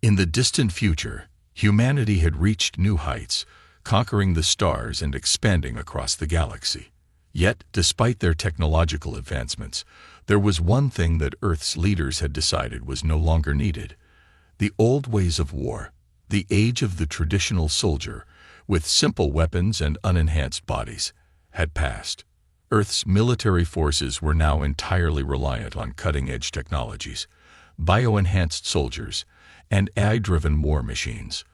In the distant future, humanity had reached new heights, conquering the stars and expanding across the galaxy. Yet, despite their technological advancements, there was one thing that Earth's leaders had decided was no longer needed. The old ways of war, the age of the traditional soldier, with simple weapons and unenhanced bodies, had passed. Earth's military forces were now entirely reliant on cutting-edge technologies, bio-enhanced soldiers, and AI-driven war machines.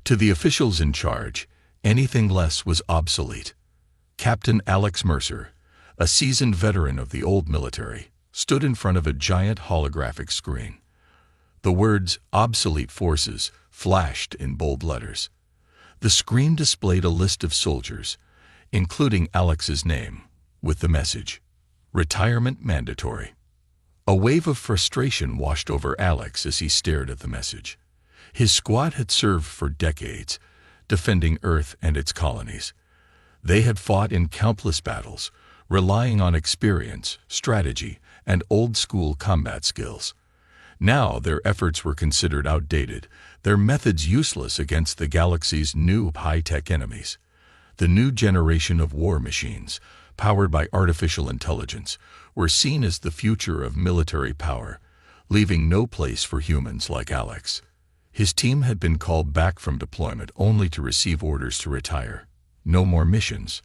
To the officials in charge, anything less was obsolete. Captain Alex Mercer, a seasoned veteran of the old military, stood in front of a giant holographic screen. The words "Obsolete Forces" flashed in bold letters. The screen displayed a list of soldiers, including Alex's name, with the message, "Retirement Mandatory." A wave of frustration washed over Alex as he stared at the message. His squad had served for decades, defending Earth and its colonies. They had fought in countless battles, relying on experience, strategy, and old-school combat skills. Now their efforts were considered outdated, their methods useless against the galaxy's new high-tech enemies. The new generation of war machines, powered by artificial intelligence, were seen as the future of military power, leaving no place for humans like Alex. His team had been called back from deployment only to receive orders to retire. No more missions,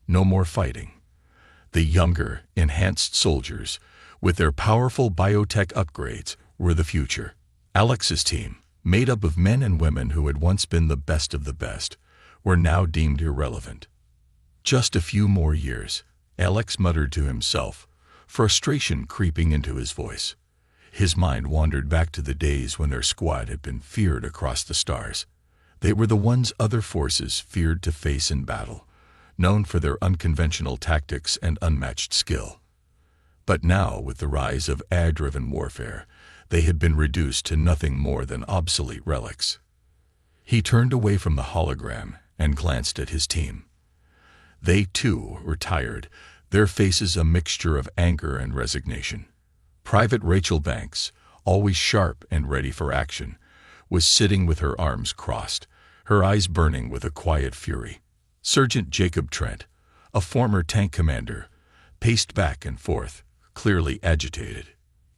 no more fighting. The younger, enhanced soldiers, with their powerful biotech upgrades, were the future. Alex's team, made up of men and women who had once been the best of the best, were now deemed irrelevant. Just a few more years, Alex muttered to himself, frustration creeping into his voice. His mind wandered back to the days when their squad had been feared across the stars. They were the ones other forces feared to face in battle, known for their unconventional tactics and unmatched skill. But now, with the rise of AI-driven warfare, they had been reduced to nothing more than obsolete relics. He turned away from the hologram and glanced at his team. They, too, were tired, their faces a mixture of anger and resignation. Private Rachel Banks, always sharp and ready for action, was sitting with her arms crossed, her eyes burning with a quiet fury. Sergeant Jacob Trent, a former tank commander, paced back and forth, clearly agitated.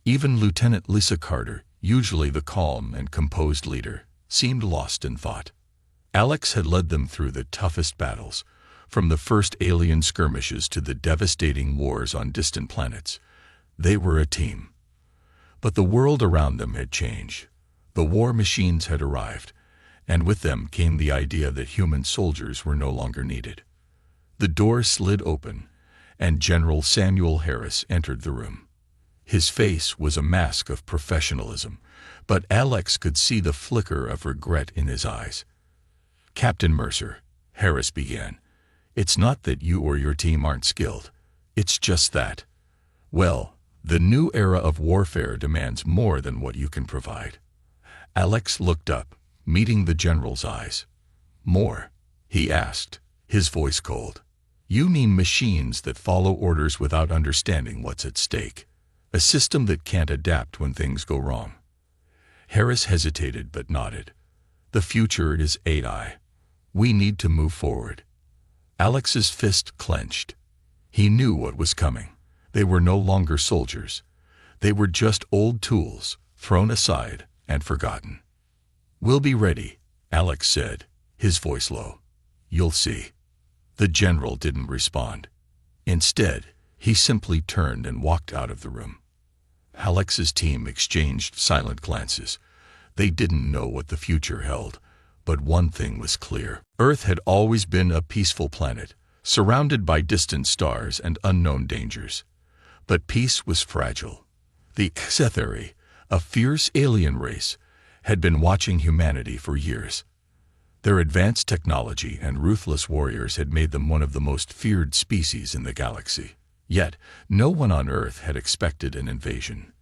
Even Lieutenant Lisa Carter, usually the calm and composed leader, seemed lost in thought. Alex had led them through the toughest battles, from the first alien skirmishes to the devastating wars on distant planets. They were a team. But the world around them had changed. The war machines had arrived, and with them came the idea that human soldiers were no longer needed. The door slid open, and General Samuel Harris entered the room. His face was a mask of professionalism, but Alex could see the flicker of regret in his eyes. "Captain Mercer," Harris began, "it's not that you or your team aren't skilled. It's just that, well, the new era of warfare demands more than what you can provide." Alex looked up, meeting the general's eyes. "More?" he asked, his voice cold. "You mean machines that follow orders without understanding what's at stake. A system that can't adapt when things go wrong." Harris hesitated but nodded. "The future is AI. We need to move forward." Alex's fist clenched. He knew what was coming. They were no longer soldiers. They were just old tools, thrown aside and forgotten. "We'll be ready," Alex said, his voice low. "You'll see." The general didn't respond. Instead, he simply turned and walked out of the room. Alex's team exchanged silent glances. They didn't know what the future held, but one thing was clear. Earth had always been a peaceful planet, surrounded by distant stars and unknown dangers. But peace was fragile. The Xetheri, a fierce alien race, had been watching humanity for years. Their advanced technology and ruthless warriors had made them one of the most feared species in the galaxy. Yet, no one on Earth had expected an invasion.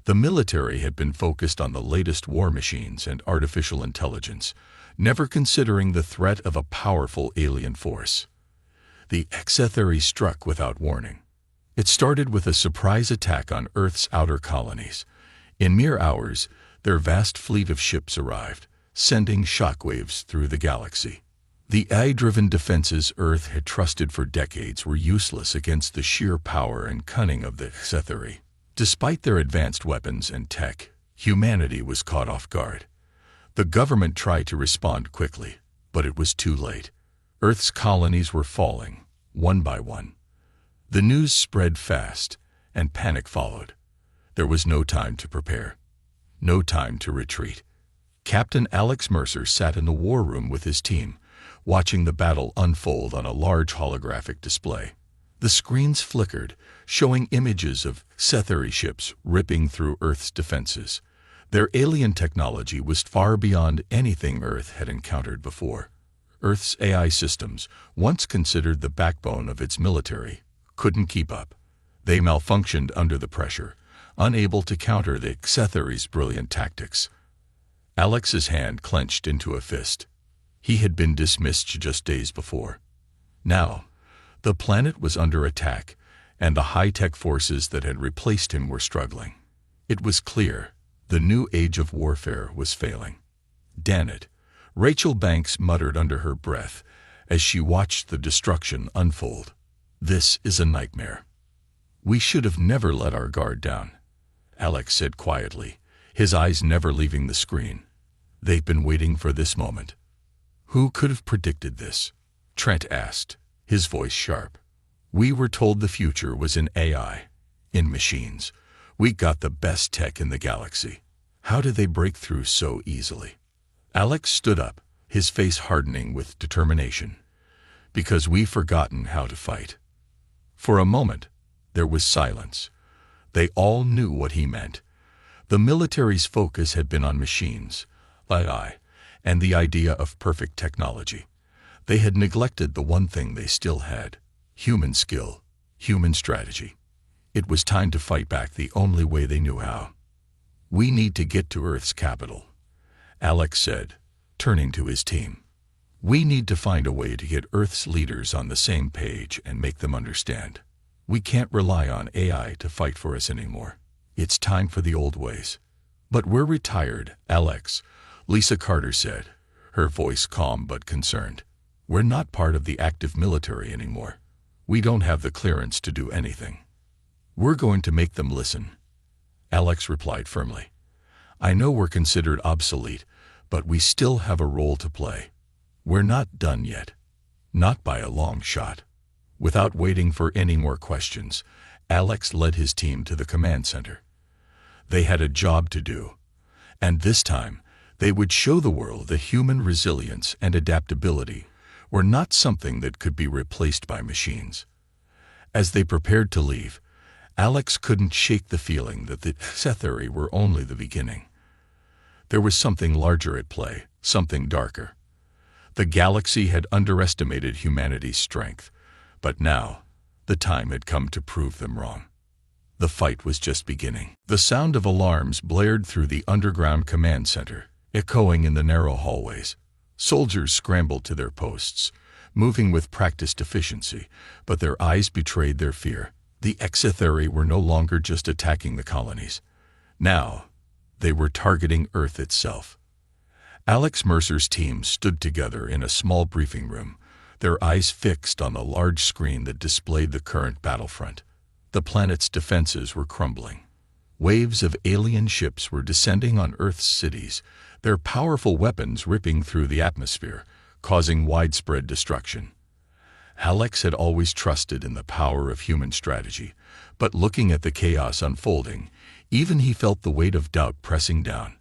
The military had been focused on the latest war machines and artificial intelligence, never considering the threat of a powerful alien force. The Xetheri struck without warning. It started with a surprise attack on Earth's outer colonies. In mere hours, Their vast fleet of ships arrived, sending shockwaves through the galaxy. The AI-driven defenses Earth had trusted for decades were useless against the sheer power and cunning of the Sci-Fi. Despite their advanced weapons and tech, humanity was caught off guard. The government tried to respond quickly, but it was too late. Earth's colonies were falling, one by one. The news spread fast, and panic followed. There was no time to prepare, no time to retreat. Captain Alex Mercer sat in the war room with his team, watching the battle unfold on a large holographic display. The screens flickered, showing images of Sci-Fi ships ripping through Earth's defenses. Their alien technology was far beyond anything Earth had encountered before. Earth's AI systems, once considered the backbone of its military, couldn't keep up. They malfunctioned under the pressure, unable to counter the Sci-Fi's brilliant tactics. Alex's hand clenched into a fist. He had been dismissed just days before. Now, the planet was under attack, and the high-tech forces that had replaced him were struggling. It was clear the new age of warfare was failing. "Damn it," Rachel Banks muttered under her breath as she watched the destruction unfold. "This is a nightmare." "We should have never let our guard down," Alex said quietly, his eyes never leaving the screen. "They've been waiting for this moment." "Who could have predicted this?" Trent asked, his voice sharp. "We were told the future was in AI, in machines. We got the best tech in the galaxy. How did they break through so easily?" Alex stood up, his face hardening with determination. "Because we've forgotten how to fight." For a moment, there was silence. They all knew what he meant. The military's focus had been on machines, AI, and the idea of perfect technology. They had neglected the one thing they still had: human skill, human strategy. It was time to fight back the only way they knew how. "We need to get to Earth's capital," Alex said, turning to his team. "We need to find a way to get Earth's leaders on the same page and make them understand. We can't rely on AI to fight for us anymore. It's time for the old ways." "But we're retired, Alex," Lisa Carter said, her voice calm but concerned. "We're not part of the active military anymore. We don't have the clearance to do anything." "We're going to make them listen," Alex replied firmly. "I know we're considered obsolete, but we still have a role to play. We're not done yet. Not by a long shot." Without waiting for any more questions, Alex led his team to the command center. They had a job to do, and this time they would show the world that human resilience and adaptability were not something that could be replaced by machines. As they prepared to leave, Alex couldn't shake the feeling that the Sci-Fi were only the beginning. There was something larger at play, something darker. The galaxy had underestimated humanity's strength, but now the time had come to prove them wrong. The fight was just beginning. The sound of alarms blared through the underground command center, echoing in the narrow hallways. Soldiers scrambled to their posts, moving with practiced efficiency, but their eyes betrayed their fear. The Sci-Fi were no longer just attacking the colonies. Now, they were targeting Earth itself. Alex Mercer's team stood together in a small briefing room, their eyes fixed on the large screen that displayed the current battlefront. The planet's defenses were crumbling. Waves of alien ships were descending on Earth's cities, their powerful weapons ripping through the atmosphere, causing widespread destruction. Alex had always trusted in the power of human strategy, but looking at the chaos unfolding, even he felt the weight of doubt pressing down.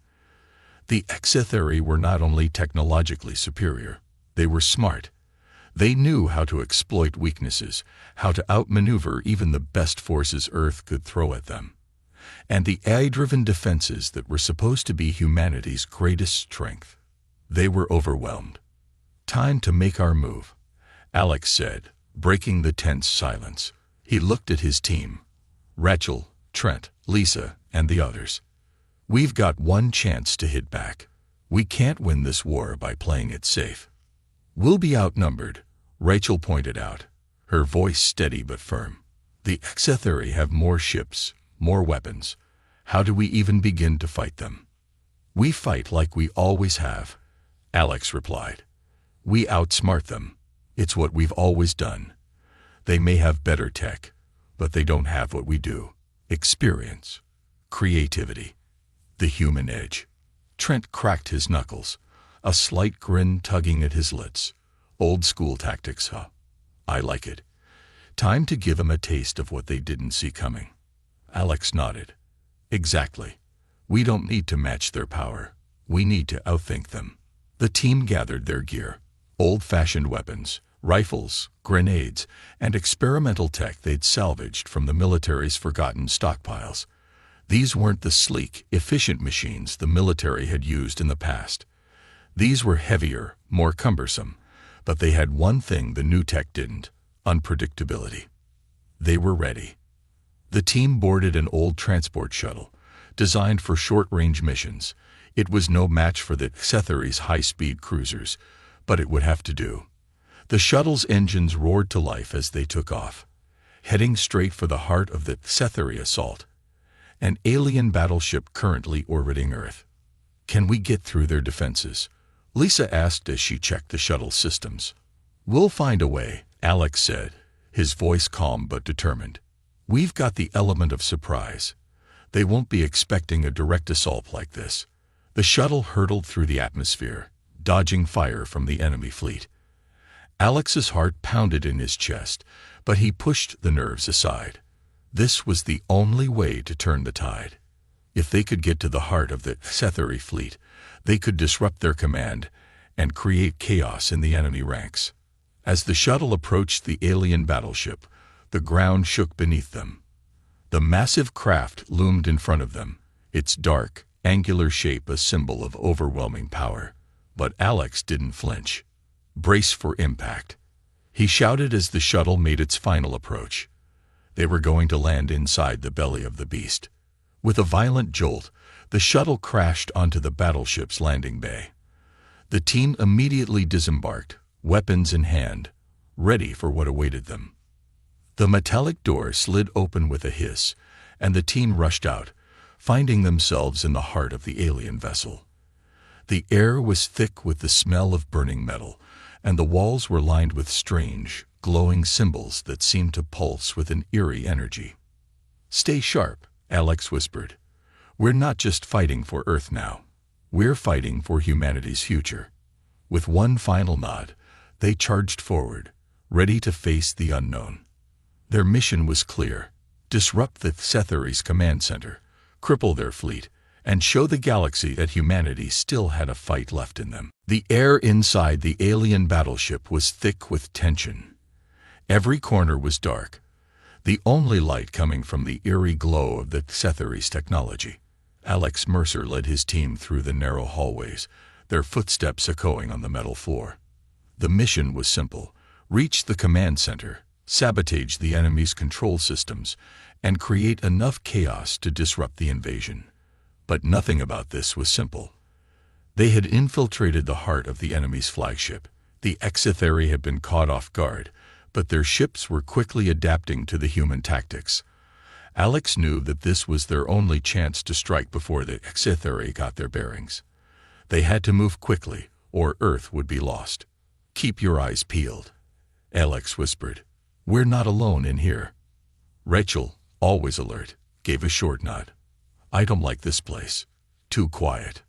The Sci-Fi were not only technologically superior, they were smart. They knew how to exploit weaknesses, how to outmaneuver even the best forces Earth could throw at them. And the AI-driven defenses that were supposed to be humanity's greatest strength. They were overwhelmed. "Time to make our move," Alex said, breaking the tense silence. He looked at his team: Rachel, Trent, Lisa, and the others. "We've got one chance to hit back. We can't win this war by playing it safe." "We'll be outnumbered," Rachel pointed out, her voice steady but firm. "The Sci-Fi have more ships, more weapons. How do we even begin to fight them?" "We fight like we always have," Alex replied. "We outsmart them. It's what we've always done. They may have better tech, but they don't have what we do: experience, creativity, the human edge." Trent cracked his knuckles, a slight grin tugging at his lips. "Old school tactics, huh? I like it. Time to give them a taste of what they didn't see coming." Alex nodded. "Exactly. We don't need to match their power. We need to outthink them." The team gathered their gear: old-fashioned weapons, rifles, grenades, and experimental tech they'd salvaged from the military's forgotten stockpiles. These weren't the sleek, efficient machines the military had used in the past. These were heavier, more cumbersome, but they had one thing the new tech didn't: unpredictability. They were ready. The team boarded an old transport shuttle, designed for short-range missions. It was no match for the Xetheri's high-speed cruisers, but it would have to do. The shuttle's engines roared to life as they took off, heading straight for the heart of the Xetheri assault, an alien battleship currently orbiting Earth. "Can we get through their defenses?" Lisa asked as she checked the shuttle's systems. "We'll find a way," Alex said, his voice calm but determined. "We've got the element of surprise. They won't be expecting a direct assault like this." The shuttle hurtled through the atmosphere, dodging fire from the enemy fleet. Alex's heart pounded in his chest, but he pushed the nerves aside. This was the only way to turn the tide. If they could get to the heart of the Xetheri fleet, they could disrupt their command and create chaos in the enemy ranks. As the shuttle approached the alien battleship, the ground shook beneath them. The massive craft loomed in front of them, its dark, angular shape a symbol of overwhelming power. But Alex didn't flinch. "Brace for impact," he shouted as the shuttle made its final approach. They were going to land inside the belly of the beast. With a violent jolt, the shuttle crashed onto the battleship's landing bay. The team immediately disembarked, weapons in hand, ready for what awaited them. The metallic door slid open with a hiss, and the team rushed out, finding themselves in the heart of the alien vessel. The air was thick with the smell of burning metal, and the walls were lined with strange, glowing symbols that seemed to pulse with an eerie energy. "Stay sharp," Alex whispered. "We're not just fighting for Earth now. We're fighting for humanity's future." With one final nod, they charged forward, ready to face the unknown. Their mission was clear: disrupt the Xetheri's command center, cripple their fleet, and show the galaxy that humanity still had a fight left in them. The air inside the alien battleship was thick with tension. Every corner was dark, the only light coming from the eerie glow of the Xetheri's technology. Alex Mercer led his team through the narrow hallways, their footsteps echoing on the metal floor. The mission was simple: reach the command center, sabotage the enemy's control systems, and create enough chaos to disrupt the invasion. But nothing about this was simple. They had infiltrated the heart of the enemy's flagship. The Xetheri had been caught off guard, but their ships were quickly adapting to the human tactics. Alex knew that this was their only chance to strike before the Xetheri got their bearings. They had to move quickly, or Earth would be lost. "Keep your eyes peeled," Alex whispered. "We're not alone in here." Rachel, always alert, gave a short nod. "I don't like this place. Too quiet."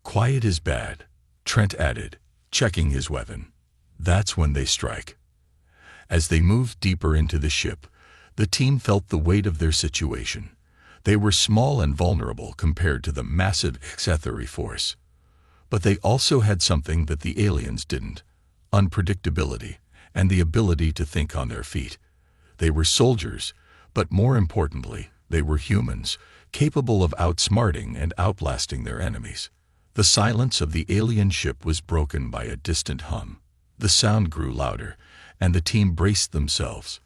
"Quiet is bad," Trent added, checking his weapon. "That's when they strike." As they moved deeper into the ship, the team felt the weight of their situation. They were small and vulnerable compared to the massive Xetheri force. But they also had something that the aliens didn't: unpredictability and the ability to think on their feet. They were soldiers, but more importantly, they were humans, capable of outsmarting and outlasting their enemies. The silence of the alien ship was broken by a distant hum. The sound grew louder, and the team braced themselves.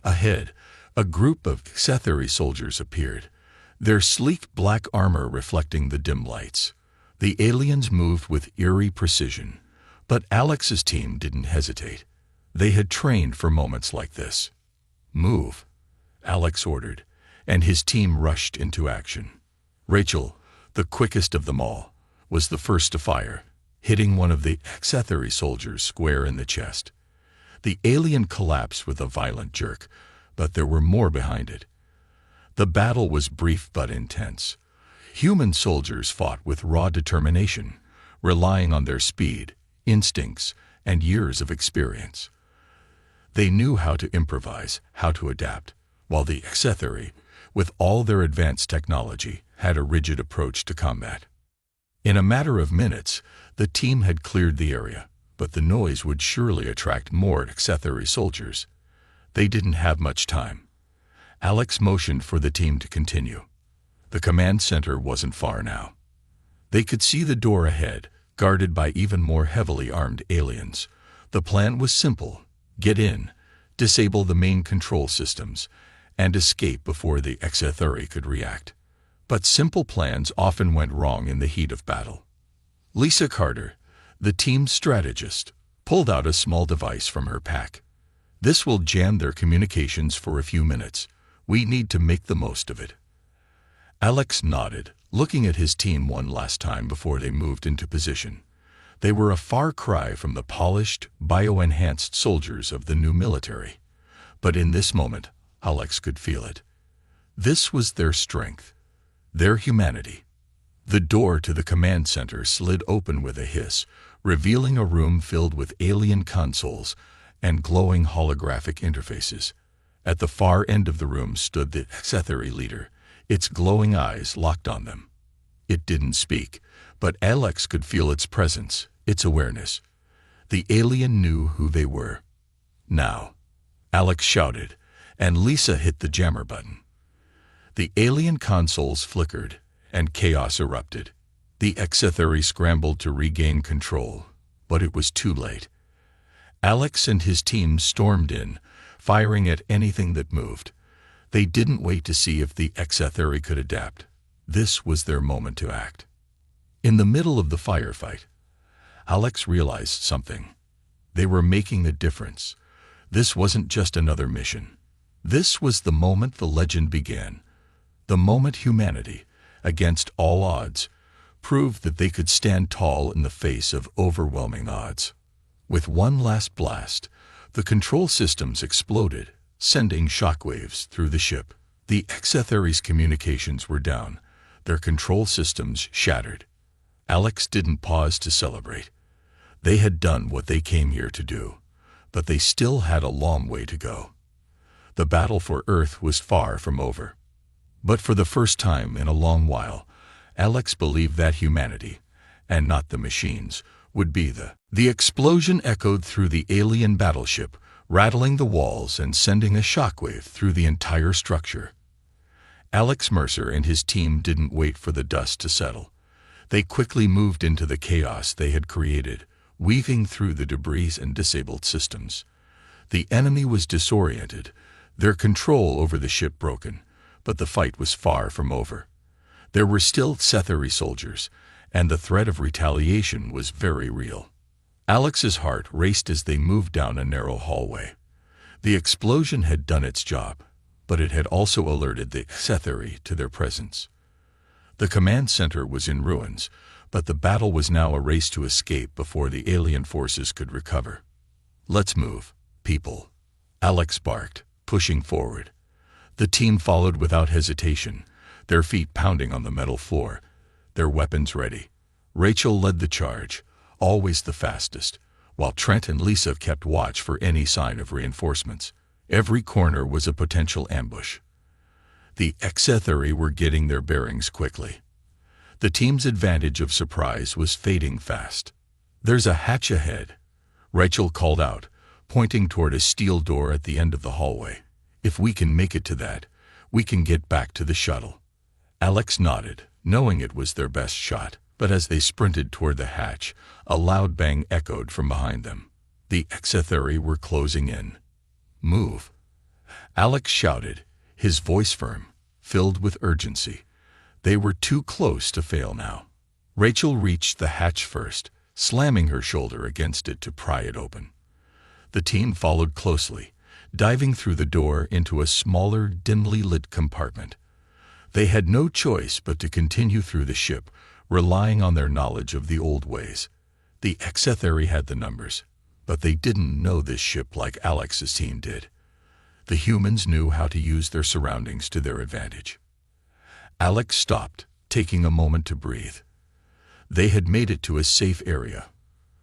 Ahead, a group of Xetheri soldiers appeared, their sleek black armor reflecting the dim lights. The aliens moved with eerie precision, but Alex's team didn't hesitate. They had trained for moments like this. "Move," Alex ordered, and his team rushed into action. Rachel, the quickest of them all, was the first to fire, hitting one of the HFY soldiers square in the chest. The alien collapsed with a violent jerk, but there were more behind it. The battle was brief but intense. Human soldiers fought with raw determination, relying on their speed, instincts, and years of experience. They knew how to improvise, how to adapt, while the HFY, with all their advanced technology, had a rigid approach to combat. In a matter of minutes, the team had cleared the area, but the noise would surely attract more HFY soldiers. They didn't have much time. Alex motioned for the team to continue. The command center wasn't far now. They could see the door ahead, guarded by even more heavily armed aliens. The plan was simple: get in, disable the main control systems, and escape before the HFY could react. But simple plans often went wrong in the heat of battle. Lisa Carter, the team's strategist, pulled out a small device from her pack. This will jam their communications for a few minutes. We need to make the most of it. Alex nodded, looking at his team one last time before they moved into position. They were a far cry from the polished, bio-enhanced soldiers of the new military. But in this moment, Alex could feel it. This was their strength, their humanity. The door to the command center slid open with a hiss, revealing a room filled with alien consoles and glowing holographic interfaces. At the far end of the room stood the HFY leader, its glowing eyes locked on them. It didn't speak, but Alex could feel its presence, its awareness. The alien knew who they were. Now, Alex shouted, and Lisa hit the jammer button. The alien consoles flickered, and chaos erupted. The HFY scrambled to regain control, but it was too late. Alex and his team stormed in, firing at anything that moved. They didn't wait to see if the HFY could adapt. This was their moment to act. In the middle of the firefight, Alex realized something. They were making a difference. This wasn't just another mission. This was the moment the legend began. The moment humanity, against all odds, proved that they could stand tall in the face of overwhelming odds. With one last blast, the control systems exploded, sending shockwaves through the ship. The HFY's communications were down, their control systems shattered. Alex didn't pause to celebrate. They had done what they came here to do, but they still had a long way to go. The battle for Earth was far from over. But for the first time in a long while, Alex believed that humanity, and not the machines, would be the explosion echoed through the alien battleship, rattling the walls and sending a shockwave through the entire structure. Alex Mercer and his team didn't wait for the dust to settle. They quickly moved into the chaos they had created, weaving through the debris and disabled systems. The enemy was disoriented, their control over the ship broken, but the fight was far from over. There were still HFY soldiers, and the threat of retaliation was very real. Alex's heart raced as they moved down a narrow hallway. The explosion had done its job, but it had also alerted the HFY to their presence. The command center was in ruins, but the battle was now a race to escape before the alien forces could recover. "Let's move, people," Alex barked, pushing forward. The team followed without hesitation, their feet pounding on the metal floor, their weapons ready. Rachel led the charge, always the fastest, while Trent and Lisa kept watch for any sign of reinforcements. Every corner was a potential ambush. The HFY were getting their bearings quickly. The team's advantage of surprise was fading fast. "There's a hatch ahead," Rachel called out, pointing toward a steel door at the end of the hallway. "If we can make it to that, we can get back to the shuttle." Alex nodded, knowing it was their best shot, but as they sprinted toward the hatch, a loud bang echoed from behind them. The HFY were closing in. "Move," Alex shouted, his voice firm, filled with urgency. They were too close to fail now. Rachel reached the hatch first, slamming her shoulder against it to pry it open. The team followed closely, diving through the door into a smaller, dimly lit compartment. They had no choice but to continue through the ship, relying on their knowledge of the old ways. The Exetheri had the numbers, but they didn't know this ship like Alex's team did. The humans knew how to use their surroundings to their advantage. Alex stopped, taking a moment to breathe. They had made it to a safe area,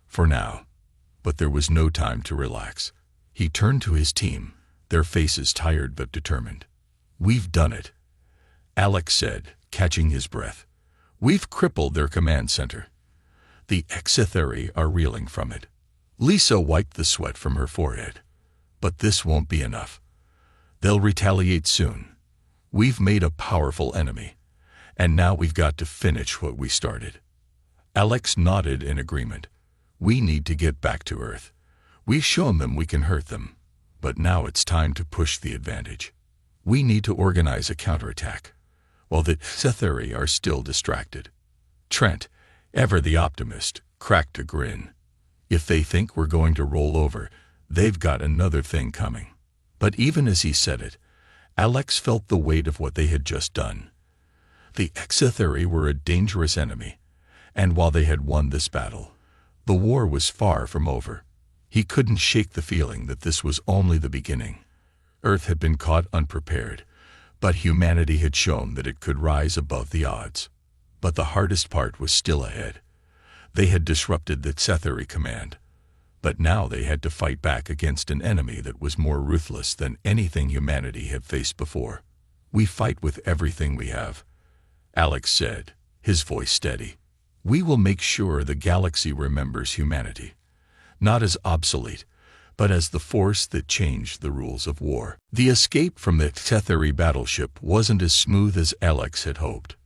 for now, but there was no time to relax. He turned to his team, their faces tired but determined. "We've done it," Alex said, catching his breath. "We've crippled their command center. The Exetheri are reeling from it." Lisa wiped the sweat from her forehead. "But this won't be enough. They'll retaliate soon. We've made a powerful enemy, and now we've got to finish what we started." Alex nodded in agreement. "We need to get back to Earth. We've shown them we can hurt them, but now it's time to push the advantage. We need to organize a counterattack, while the Exetheri are still distracted." Trent, ever the optimist, cracked a grin. "If they think we're going to roll over, they've got another thing coming." But even as he said it, Alex felt the weight of what they had just done. The Exetheri were a dangerous enemy, and while they had won this battle, the war was far from over. He couldn't shake the feeling that this was only the beginning. Earth had been caught unprepared, but humanity had shown that it could rise above the odds. But the hardest part was still ahead. They had disrupted the Exetheri command, but now they had to fight back against an enemy that was more ruthless than anything humanity had faced before. "We fight with everything we have," Alex said, his voice steady. "We will make sure the galaxy remembers humanity, not as obsolete, but as the force that changed the rules of war." The escape from the Exetheri battleship wasn't as smooth as Alex had hoped.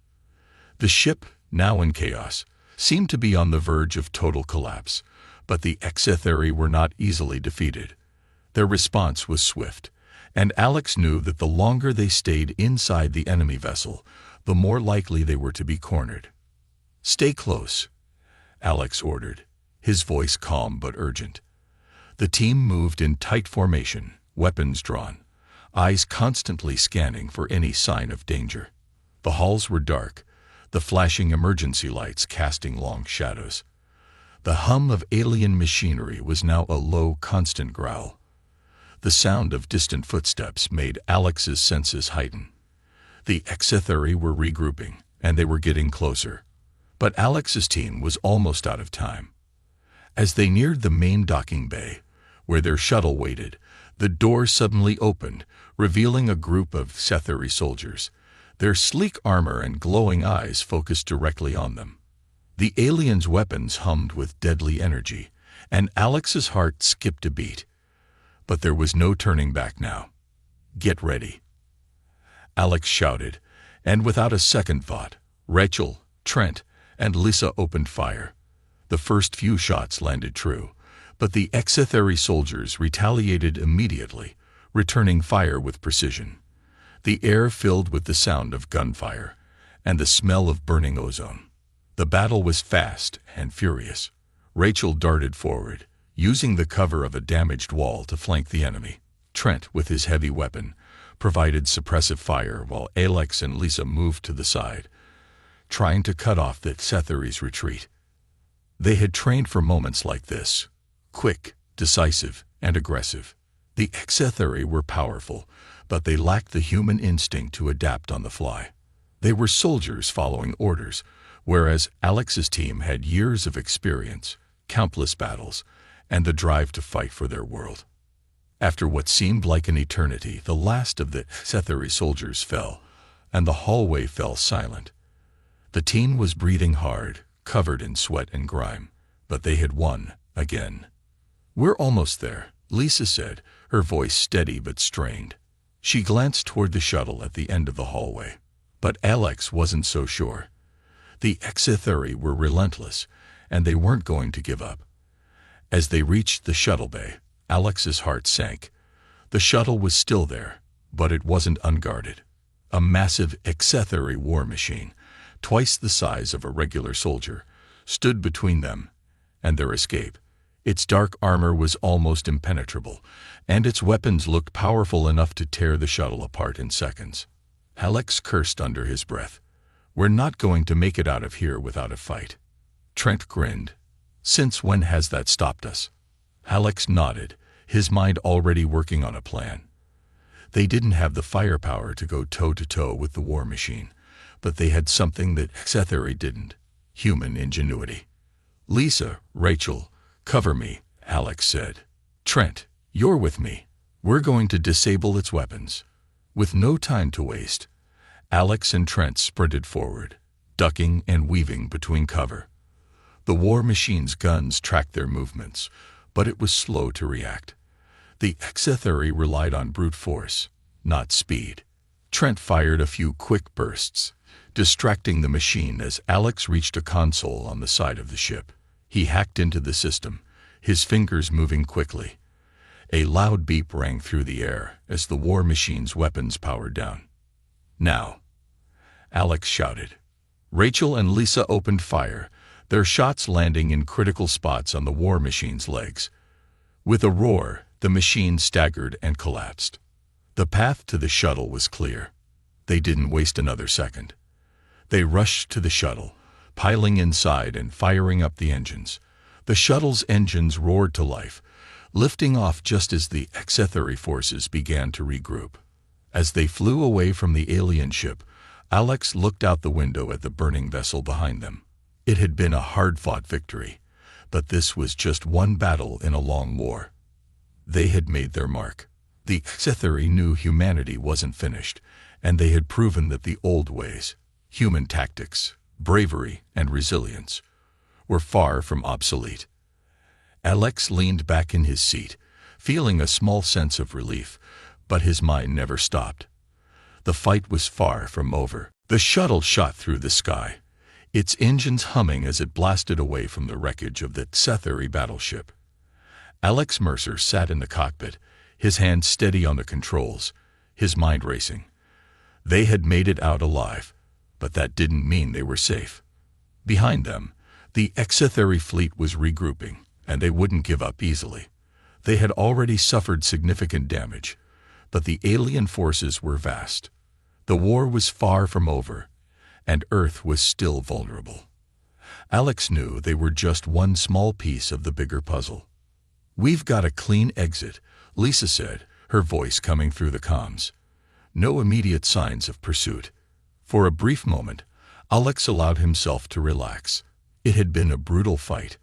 The ship, now in chaos, seemed to be on the verge of total collapse, but the Exetheri were not easily defeated. Their response was swift, and Alex knew that the longer they stayed inside the enemy vessel, the more likely they were to be cornered. "Stay close," Alex ordered, his voice calm but urgent. The team moved in tight formation, weapons drawn, eyes constantly scanning for any sign of danger. The halls were dark, the flashing emergency lights casting long shadows. The hum of alien machinery was now a low, constant growl. The sound of distant footsteps made Alex's senses heighten. The Exetheri were regrouping, and they were getting closer. But Alex's team was almost out of time. As they neared the main docking bay, where their shuttle waited, the door suddenly opened, revealing a group of Exetheri soldiers. Their sleek armor and glowing eyes focused directly on them. The aliens' weapons hummed with deadly energy, and Alex's heart skipped a beat. But there was no turning back now. "Get ready," Alex shouted, and without a second thought, Rachel, Trent, and Lisa opened fire. The first few shots landed true, but the Exetheri soldiers retaliated immediately, returning fire with precision. The air filled with the sound of gunfire and the smell of burning ozone. The battle was fast and furious. Rachel darted forward, using the cover of a damaged wall to flank the enemy. Trent, with his heavy weapon, provided suppressive fire while Alex and Lisa moved to the side, trying to cut off the Exetheri's retreat. They had trained for moments like this, quick, decisive, and aggressive. The Exetheri were powerful, but they lacked the human instinct to adapt on the fly. They were soldiers following orders, whereas Alex's team had years of experience, countless battles, and the drive to fight for their world. After what seemed like an eternity, the last of the Exetheri soldiers fell, and the hallway fell silent. The team was breathing hard, covered in sweat and grime, but they had won again. "We're almost there," Lisa said, her voice steady but strained. She glanced toward the shuttle at the end of the hallway. But Alex wasn't so sure. The Exetheri were relentless, and they weren't going to give up. As they reached the shuttle bay, Alex's heart sank. The shuttle was still there, but it wasn't unguarded. A massive Exetheri war machine, twice the size of a regular soldier, stood between them and their escape. Its dark armor was almost impenetrable, and its weapons looked powerful enough to tear the shuttle apart in seconds. Alex cursed under his breath. We're not going to make it out of here without a fight. Trent grinned. Since when has that stopped us? Alex nodded, his mind already working on a plan. They didn't have the firepower to go toe-to-toe with the war machine, but they had something that HFY didn't: human ingenuity. Lisa, Rachel, cover me, Alex said. Trent, you're with me. We're going to disable its weapons. With no time to waste, Alex and Trent sprinted forward, ducking and weaving between cover. The war machine's guns tracked their movements, but it was slow to react. The HFY relied on brute force, not speed. Trent fired a few quick bursts, distracting the machine as Alex reached a console on the side of the ship. He hacked into the system, his fingers moving quickly. A loud beep rang through the air as the war machine's weapons powered down. Now, Alex shouted. Rachel and Lisa opened fire, their shots landing in critical spots on the war machine's legs. With a roar, the machine staggered and collapsed. The path to the shuttle was clear. They didn't waste another second. They rushed to the shuttle, piling inside and firing up the engines. The shuttle's engines roared to life, lifting off just as the HFY forces began to regroup. As they flew away from the alien ship, Alex looked out the window at the burning vessel behind them. It had been a hard-fought victory, but this was just one battle in a long war. They had made their mark. The HFY knew humanity wasn't finished, and they had proven that the old ways, human tactics, bravery, and resilience, were far from obsolete. Alex leaned back in his seat, feeling a small sense of relief, but his mind never stopped. The fight was far from over. The shuttle shot through the sky, its engines humming as it blasted away from the wreckage of the HFY battleship. Alex Mercer sat in the cockpit, his hand steady on the controls, his mind racing. They had made it out alive, but that didn't mean they were safe. Behind them, the HFY fleet was regrouping, and they wouldn't give up easily. They had already suffered significant damage, but the alien forces were vast. The war was far from over, and Earth was still vulnerable. Alex knew they were just one small piece of the bigger puzzle. We've got a clean exit, Lisa said, her voice coming through the comms. No immediate signs of pursuit. For a brief moment, Alex allowed himself to relax. It had been a brutal fight,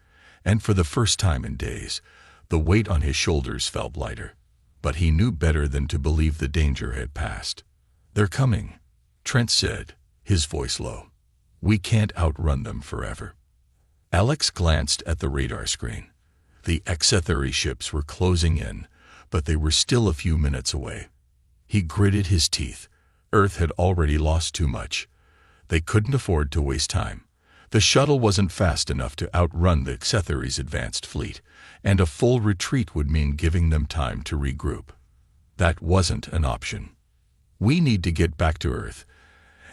and for the first time in days, the weight on his shoulders felt lighter. But he knew better than to believe the danger had passed. They're coming, Trent said, his voice low. We can't outrun them forever. Alex glanced at the radar screen. The HFY ships were closing in, but they were still a few minutes away. He gritted his teeth. Earth had already lost too much. They couldn't afford to waste time. The shuttle wasn't fast enough to outrun the HFY's advanced fleet, and a full retreat would mean giving them time to regroup. That wasn't an option. We need to get back to Earth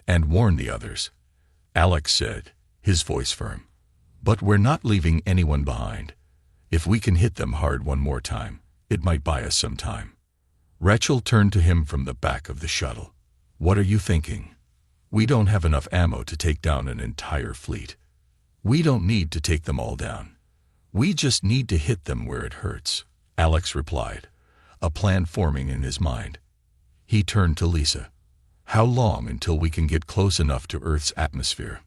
and warn the others, Alex said, his voice firm. But we're not leaving anyone behind. If we can hit them hard one more time, it might buy us some time. Rachel turned to him from the back of the shuttle. What are you thinking? We don't have enough ammo to take down an entire fleet. We don't need to take them all down. We just need to hit them where it hurts, Alex replied, a plan forming in his mind. He turned to Lisa. How long until we can get close enough to Earth's atmosphere?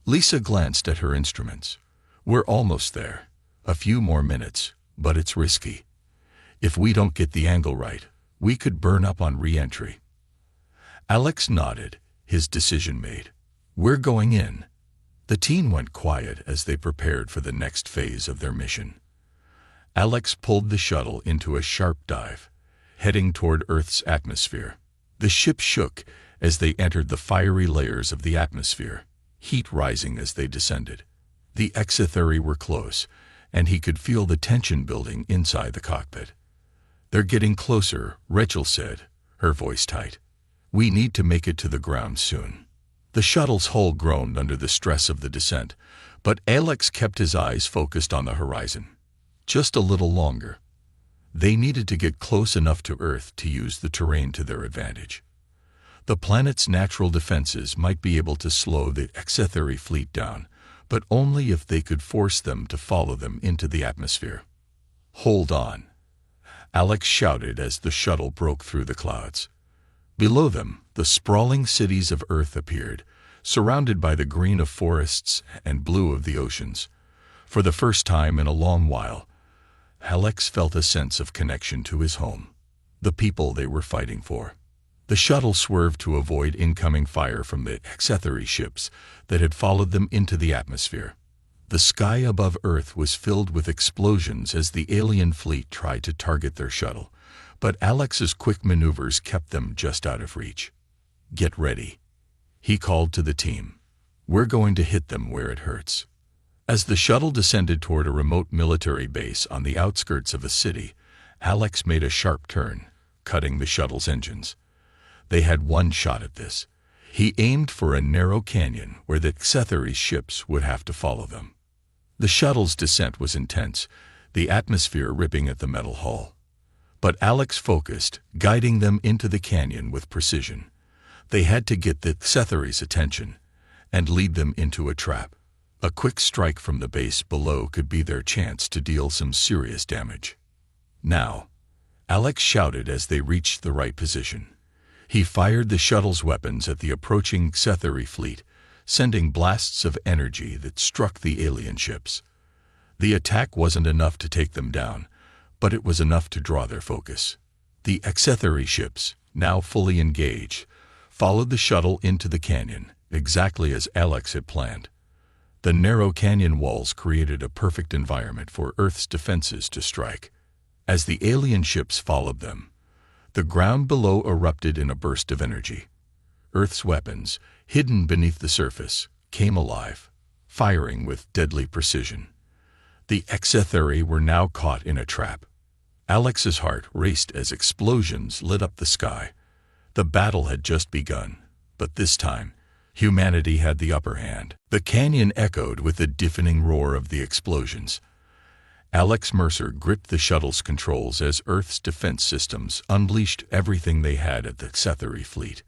Lisa glanced at her instruments. We're almost there. A few more minutes, but it's risky. If we don't get the angle right, we could burn up on re-entry. Alex nodded, his decision made. We're going in. The team went quiet as they prepared for the next phase of their mission. Alex pulled the shuttle into a sharp dive, heading toward Earth's atmosphere. The ship shook as they entered the fiery layers of the atmosphere, heat rising as they descended. The HFY were close, and he could feel the tension building inside the cockpit. They're getting closer, Rachel said, her voice tight. We need to make it to the ground soon. The shuttle's hull groaned under the stress of the descent, but Alex kept his eyes focused on the horizon. Just a little longer. They needed to get close enough to Earth to use the terrain to their advantage. The planet's natural defenses might be able to slow the HFY fleet down, but only if they could force them to follow them into the atmosphere. "Hold on," Alex shouted as the shuttle broke through the clouds. Below them, the sprawling cities of Earth appeared, surrounded by the green of forests and blue of the oceans. For the first time in a long while, Alex felt a sense of connection to his home, the people they were fighting for. The shuttle swerved to avoid incoming fire from the HFY ships that had followed them into the atmosphere. The sky above Earth was filled with explosions as the alien fleet tried to target their shuttle, but Alex's quick maneuvers kept them just out of reach. "Get ready," he called to the team. "We're going to hit them where it hurts." As the shuttle descended toward a remote military base on the outskirts of a city, Alex made a sharp turn, cutting the shuttle's engines. They had one shot at this. He aimed for a narrow canyon where the HFY ships would have to follow them. The shuttle's descent was intense, the atmosphere ripping at the metal hull. But Alex focused, guiding them into the canyon with precision. They had to get the HFY's attention and lead them into a trap. A quick strike from the base below could be their chance to deal some serious damage. "Now," Alex shouted as they reached the right position. He fired the shuttle's weapons at the approaching HFY fleet, sending blasts of energy that struck the alien ships. The attack wasn't enough to take them down, but it was enough to draw their focus. The HFY ships, now fully engaged, followed the shuttle into the canyon, exactly as Alex had planned. The narrow canyon walls created a perfect environment for Earth's defenses to strike. As the alien ships followed them, the ground below erupted in a burst of energy. Earth's weapons, hidden beneath the surface, came alive, firing with deadly precision. The HFY were now caught in a trap. Alex's heart raced as explosions lit up the sky. The battle had just begun, but this time, humanity had the upper hand. The canyon echoed with the deafening roar of the explosions. Alex Mercer gripped the shuttle's controls as Earth's defense systems unleashed everything they had at the HFY fleet.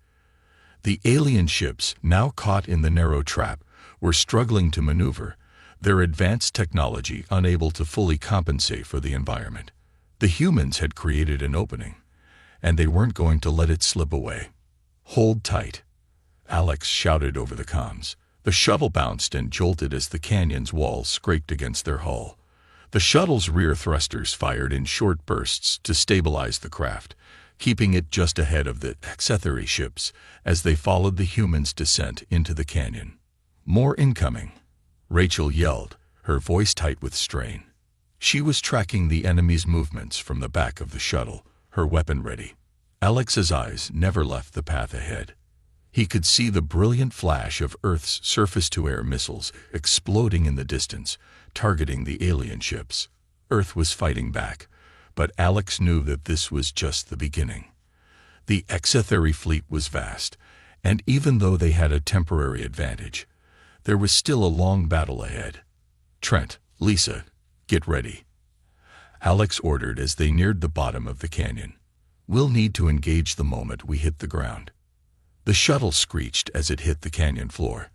The alien ships, now caught in the narrow trap, were struggling to maneuver, their advanced technology unable to fully compensate for the environment. The humans had created an opening, and they weren't going to let it slip away. "Hold tight," Alex shouted over the comms. The shuttle bounced and jolted as the canyon's walls scraped against their hull. The shuttle's rear thrusters fired in short bursts to stabilize the craft, keeping it just ahead of the HFY ships as they followed the humans' descent into the canyon. "More incoming," Rachel yelled, her voice tight with strain. She was tracking the enemy's movements from the back of the shuttle, her weapon ready. Alex's eyes never left the path ahead. He could see the brilliant flash of Earth's surface-to-air missiles exploding in the distance, targeting the alien ships. Earth was fighting back, but Alex knew that this was just the beginning. The HFY fleet was vast, and even though they had a temporary advantage, there was still a long battle ahead. "Trent, Lisa, get ready," Alex ordered as they neared the bottom of the canyon. "We'll need to engage the moment we hit the ground." The shuttle screeched as it hit the canyon floor.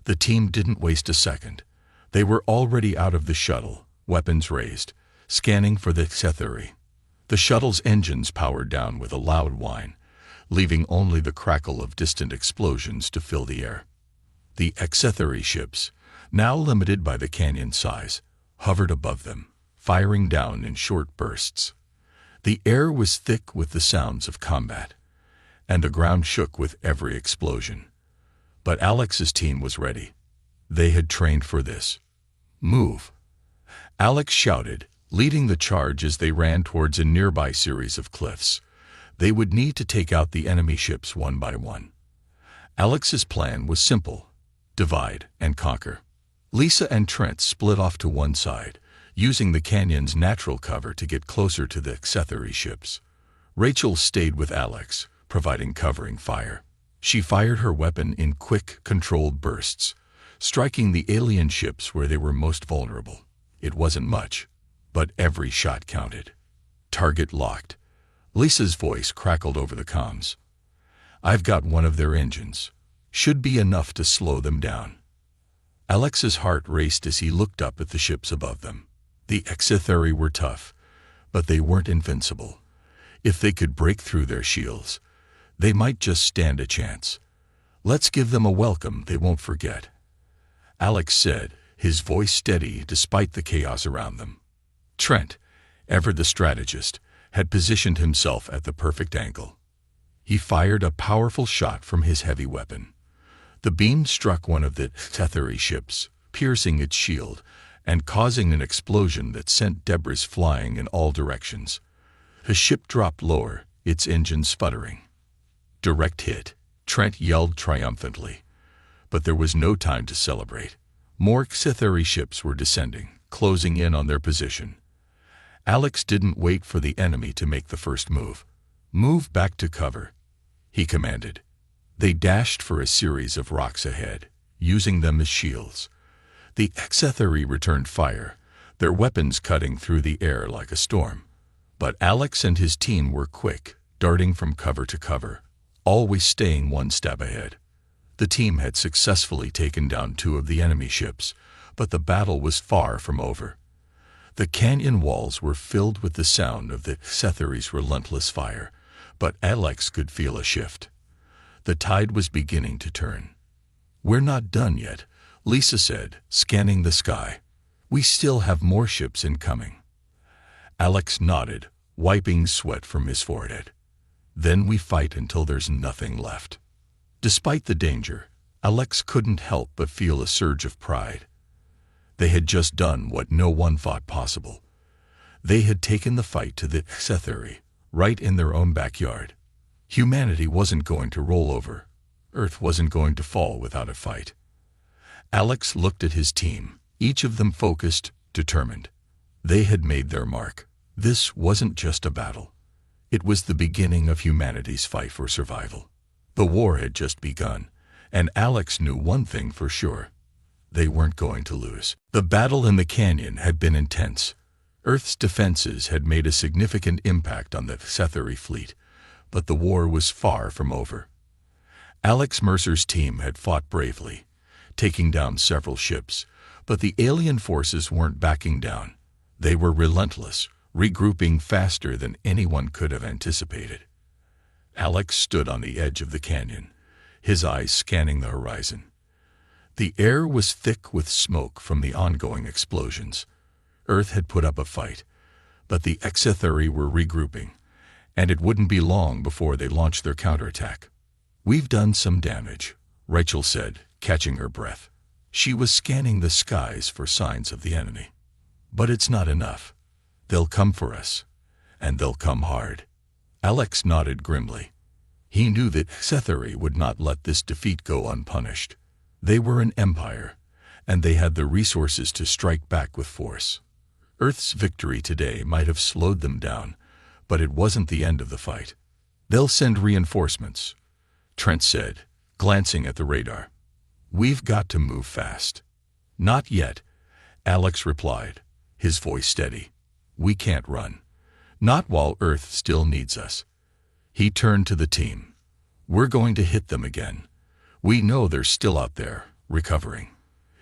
The team didn't waste a second. They were already out of the shuttle, weapons raised, scanning for the HFY. The shuttle's engines powered down with a loud whine, leaving only the crackle of distant explosions to fill the air. The HFY ships, now limited by the canyon size, hovered above them, firing down in short bursts. The air was thick with the sounds of combat, and the ground shook with every explosion. But Alex's team was ready. They had trained for this. "Move," Alex shouted, leading the charge as they ran towards a nearby series of cliffs. They would need to take out the enemy ships one by one. Alex's plan was simple: divide and conquer. Lisa and Trent split off to one side, using the canyon's natural cover to get closer to the HFY ships. Rachel stayed with Alex, providing covering fire. She fired her weapon in quick, controlled bursts, striking the alien ships where they were most vulnerable. It wasn't much, but every shot counted. "Target locked," Lisa's voice crackled over the comms. I've got one of their engines. Should be enough to slow them down. Alex's heart raced as he looked up at the ships above them. The Exitheri were tough, but they weren't invincible. If they could break through their shields, they might just stand a chance. Let's give them a welcome they won't forget, Alex said, his voice steady despite the chaos around them. Trent, ever the strategist, had positioned himself at the perfect angle. He fired a powerful shot from his heavy weapon. The beam struck one of the Exitheri ships, piercing its shield and causing an explosion that sent debris flying in all directions. The ship dropped lower, its engine sputtering. Direct hit, Trent yelled triumphantly. But there was no time to celebrate. More Exitheri ships were descending, closing in on their position. Alex didn't wait for the enemy to make the first move. Move back to cover, he commanded. They dashed for a series of rocks ahead, using them as shields. The Exitheri returned fire, their weapons cutting through the air like a storm. But Alex and his team were quick, darting from cover to cover, always staying one step ahead. The team had successfully taken down 2 of the enemy ships, but the battle was far from over. The canyon walls were filled with the sound of the Exitheri's relentless fire, but Alex could feel a shift. The tide was beginning to turn. We're not done yet, Lisa said, scanning the sky. We still have more ships incoming. Alex nodded, wiping sweat from his forehead. Then we fight until there's nothing left. Despite the danger, Alex couldn't help but feel a surge of pride. They had just done what no one thought possible. They had taken the fight to the Exitheri, right in their own backyard. Humanity wasn't going to roll over. Earth wasn't going to fall without a fight. Alex looked at his team, each of them focused, determined. They had made their mark. This wasn't just a battle. It was the beginning of humanity's fight for survival. The war had just begun, and Alex knew one thing for sure. They weren't going to lose. The battle in the canyon had been intense. Earth's defenses had made a significant impact on the Exitheri fleet, but the war was far from over. Alex Mercer's team had fought bravely, taking down several ships, but the alien forces weren't backing down. They were relentless, regrouping faster than anyone could have anticipated. Alex stood on the edge of the canyon, his eyes scanning the horizon. The air was thick with smoke from the ongoing explosions. Earth had put up a fight, but the Exitheri were regrouping, and it wouldn't be long before they launched their counterattack. We've done some damage, Rachel said, catching her breath. She was scanning the skies for signs of the enemy. But it's not enough. They'll come for us, and they'll come hard. Alex nodded grimly. He knew that Exitheri would not let this defeat go unpunished. They were an empire, and they had the resources to strike back with force. Earth's victory today might have slowed them down, but it wasn't the end of the fight. They'll send reinforcements, Trent said, glancing at the radar. We've got to move fast. Not yet, Alex replied, his voice steady. We can't run. Not while Earth still needs us. He turned to the team. We're going to hit them again. We know they're still out there, recovering.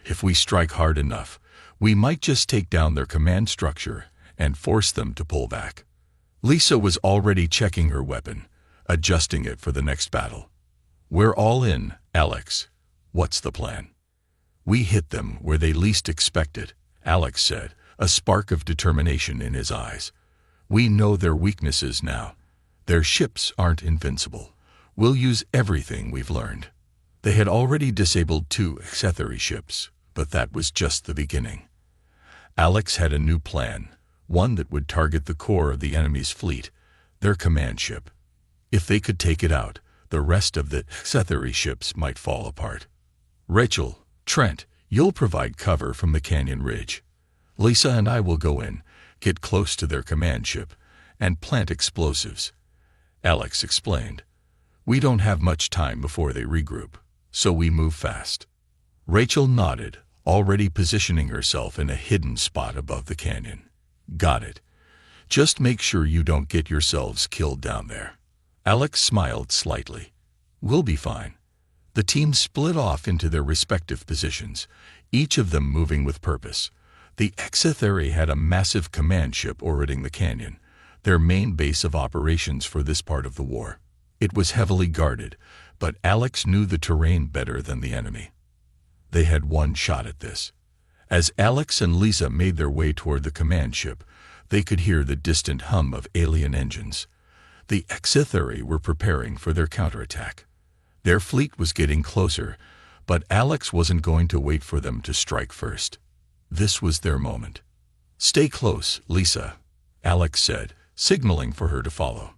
If we strike hard enough, we might just take down their command structure and force them to pull back. Lisa was already checking her weapon, adjusting it for the next battle. We're all in, Alex. What's the plan? We hit them where they least expect it, Alex said, a spark of determination in his eyes. We know their weaknesses now. Their ships aren't invincible. We'll use everything we've learned. They had already disabled 2 Exitheri ships, but that was just the beginning. Alex had a new plan, one that would target the core of the enemy's fleet, their command ship. If they could take it out, the rest of the Exitheri ships might fall apart. Rachel, Trent, you'll provide cover from the canyon ridge. Lisa and I will go in, get close to their command ship, and plant explosives. Alex explained. We don't have much time before they regroup, so we move fast. Rachel nodded, already positioning herself in a hidden spot above the canyon. Got it. Just make sure you don't get yourselves killed down there. Alex smiled slightly. We'll be fine. The team split off into their respective positions, each of them moving with purpose. The Exetheri had a massive command ship orbiting the canyon, their main base of operations for this part of the war. It was heavily guarded, but Alex knew the terrain better than the enemy. They had one shot at this. As Alex and Lisa made their way toward the command ship, they could hear the distant hum of alien engines. The Exetheri were preparing for their counterattack. Their fleet was getting closer, but Alex wasn't going to wait for them to strike first. This was their moment. "Stay close, Lisa," Alex said, signaling for her to follow.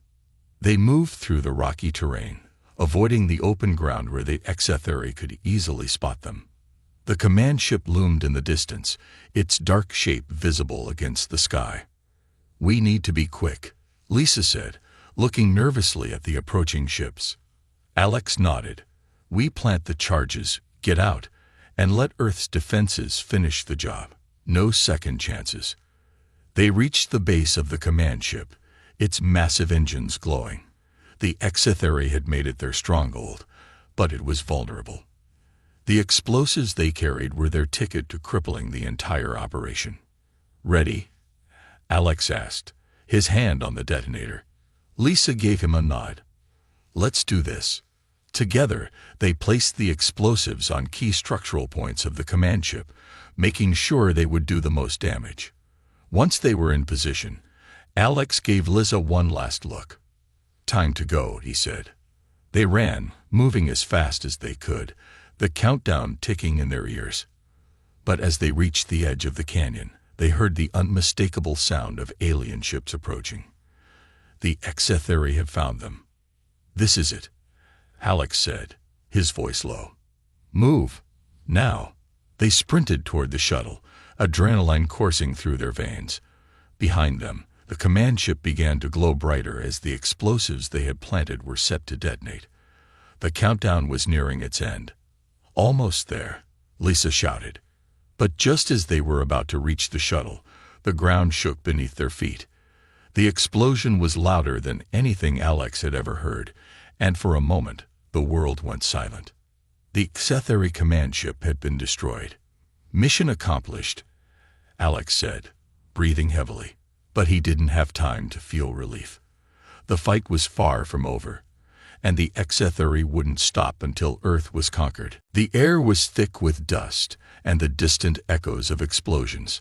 They moved through the rocky terrain, avoiding the open ground where the Exetheri could easily spot them. The command ship loomed in the distance, its dark shape visible against the sky. "We need to be quick," Lisa said, looking nervously at the approaching ships. Alex nodded. "We plant the charges, get out, and let Earth's defenses finish the job. No second chances." They reached the base of the command ship, its massive engines glowing. The Exetheri had made it their stronghold, but it was vulnerable. The explosives they carried were their ticket to crippling the entire operation. "Ready?" Alex asked, his hand on the detonator. Lisa gave him a nod. "Let's do this." Together, they placed the explosives on key structural points of the command ship, making sure they would do the most damage. Once they were in position, Alex gave Lisa one last look. "Time to go," he said. They ran, moving as fast as they could, the countdown ticking in their ears. But as they reached the edge of the canyon, they heard the unmistakable sound of alien ships approaching. The Exetheri had found them. "This is it," Alex said, his voice low. "Move, now." They sprinted toward the shuttle, adrenaline coursing through their veins. Behind them, the command ship began to glow brighter as the explosives they had planted were set to detonate. The countdown was nearing its end. "Almost there," Lisa shouted. But just as they were about to reach the shuttle, the ground shook beneath their feet. The explosion was louder than anything Alex had ever heard, and for a moment, the world went silent. The Exetheri command ship had been destroyed. "Mission accomplished," Alex said, breathing heavily. But he didn't have time to feel relief. The fight was far from over, and the Exetheri wouldn't stop until Earth was conquered. The air was thick with dust and the distant echoes of explosions.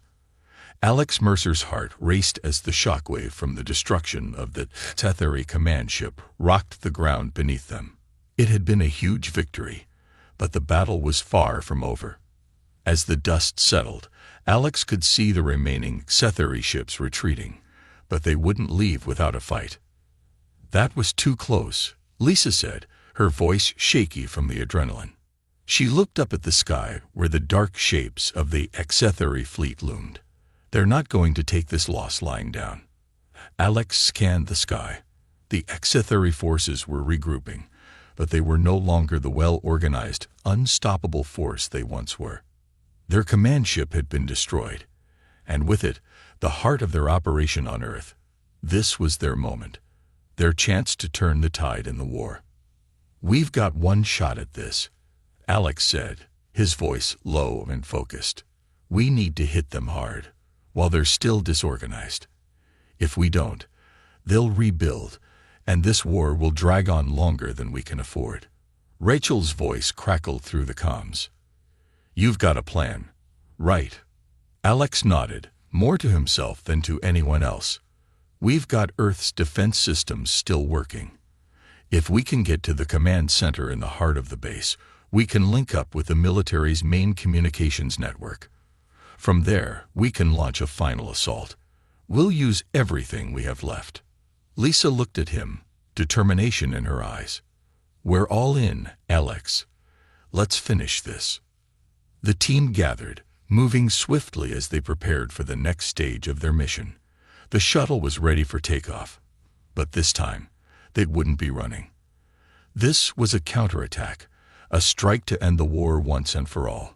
Alex Mercer's heart raced as the shockwave from the destruction of the Exetheri command ship rocked the ground beneath them. It had been a huge victory, but the battle was far from over. As the dust settled, Alex could see the remaining Exetheri ships retreating, but they wouldn't leave without a fight. "That was too close," Lisa said, her voice shaky from the adrenaline. She looked up at the sky where the dark shapes of the Exetheri fleet loomed. "They're not going to take this loss lying down." Alex scanned the sky. The Exetheri forces were regrouping, but they were no longer the well-organized, unstoppable force they once were. Their command ship had been destroyed, and with it, the heart of their operation on Earth. This was their moment, their chance to turn the tide in the war. "We've got one shot at this," Alex said, his voice low and focused. "We need to hit them hard, while they're still disorganized. If we don't, they'll rebuild, and this war will drag on longer than we can afford." Rachel's voice crackled through the comms. "You've got a plan, right?" Alex nodded, more to himself than to anyone else. "We've got Earth's defense systems still working. If we can get to the command center in the heart of the base, we can link up with the military's main communications network. From there, we can launch a final assault. We'll use everything we have left." Lisa looked at him, determination in her eyes. "We're all in, Alex. Let's finish this." The team gathered, moving swiftly as they prepared for the next stage of their mission. The shuttle was ready for takeoff, but this time, they wouldn't be running. This was a counterattack, a strike to end the war once and for all.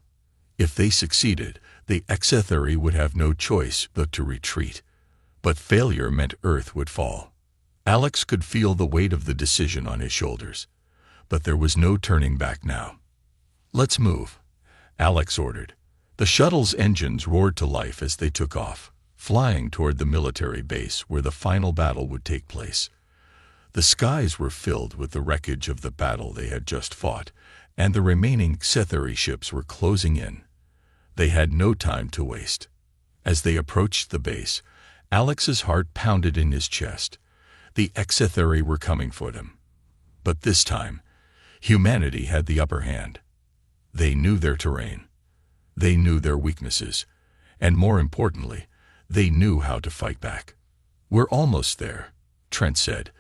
If they succeeded, the Exetheri would have no choice but to retreat. But failure meant Earth would fall. Alex could feel the weight of the decision on his shoulders. But there was no turning back now. "Let's move," Alex ordered. The shuttle's engines roared to life as they took off, flying toward the military base where the final battle would take place. The skies were filled with the wreckage of the battle they had just fought, and the remaining Xetheri ships were closing in. They had no time to waste. As they approached the base, Alex's heart pounded in his chest. The Xetheri were coming for them. But this time, humanity had the upper hand. They knew their terrain. They knew their weaknesses. And more importantly, they knew how to fight back. "We're almost there," Trent said,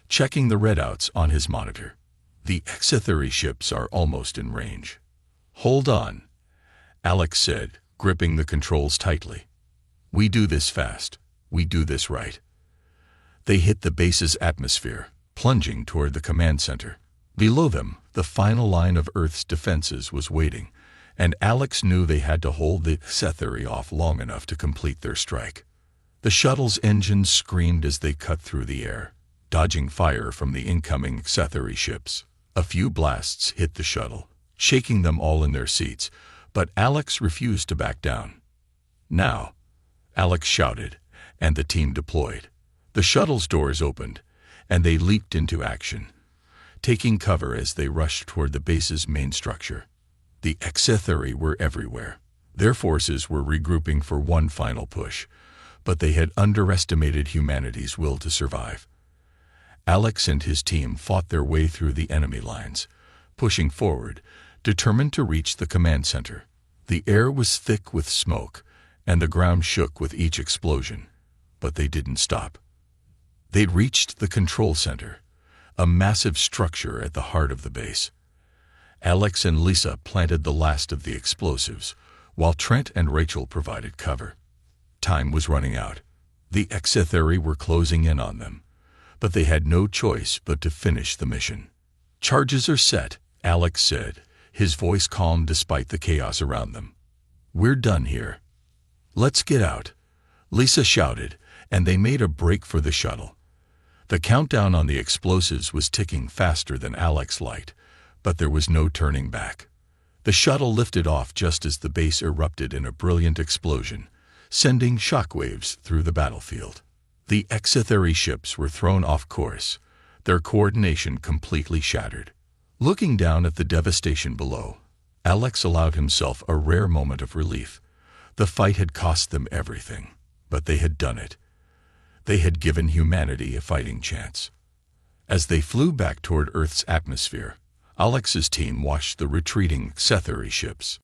checking the readouts on his monitor. "The Xetheri ships are almost in range." "Hold on," Alex said, gripping the controls tightly. "We do this fast. We do this right." They hit the base's atmosphere, plunging toward the command center. Below them, the final line of Earth's defenses was waiting, and Alex knew they had to hold the Xetheri off long enough to complete their strike. The shuttle's engines screamed as they cut through the air, dodging fire from the incoming Xetheri ships. A few blasts hit the shuttle, shaking them all in their seats, but Alex refused to back down. "Now," Alex shouted, and the team deployed. The shuttle's doors opened, and they leaped into action, taking cover as they rushed toward the base's main structure. The Xetheri were everywhere. Their forces were regrouping for one final push, but they had underestimated humanity's will to survive. Alex and his team fought their way through the enemy lines, pushing forward, determined to reach the command center. The air was thick with smoke, and the ground shook with each explosion, but they didn't stop. They'd reached the control center, a massive structure at the heart of the base. Alex and Lisa planted the last of the explosives, while Trent and Rachel provided cover. Time was running out. The Xetheri were closing in on them, but they had no choice but to finish the mission. "Charges are set," Alex said, his voice calm despite the chaos around them. "We're done here. Let's get out," Lisa shouted, and they made a break for the shuttle. The countdown on the explosives was ticking faster than Alex liked, but there was no turning back. The shuttle lifted off just as the base erupted in a brilliant explosion, sending shockwaves through the battlefield. The Xetheri ships were thrown off course, their coordination completely shattered. Looking down at the devastation below, Alex allowed himself a rare moment of relief. The fight had cost them everything, but they had done it. They had given humanity a fighting chance. As they flew back toward Earth's atmosphere, Alex's team watched the retreating Xetheri ships.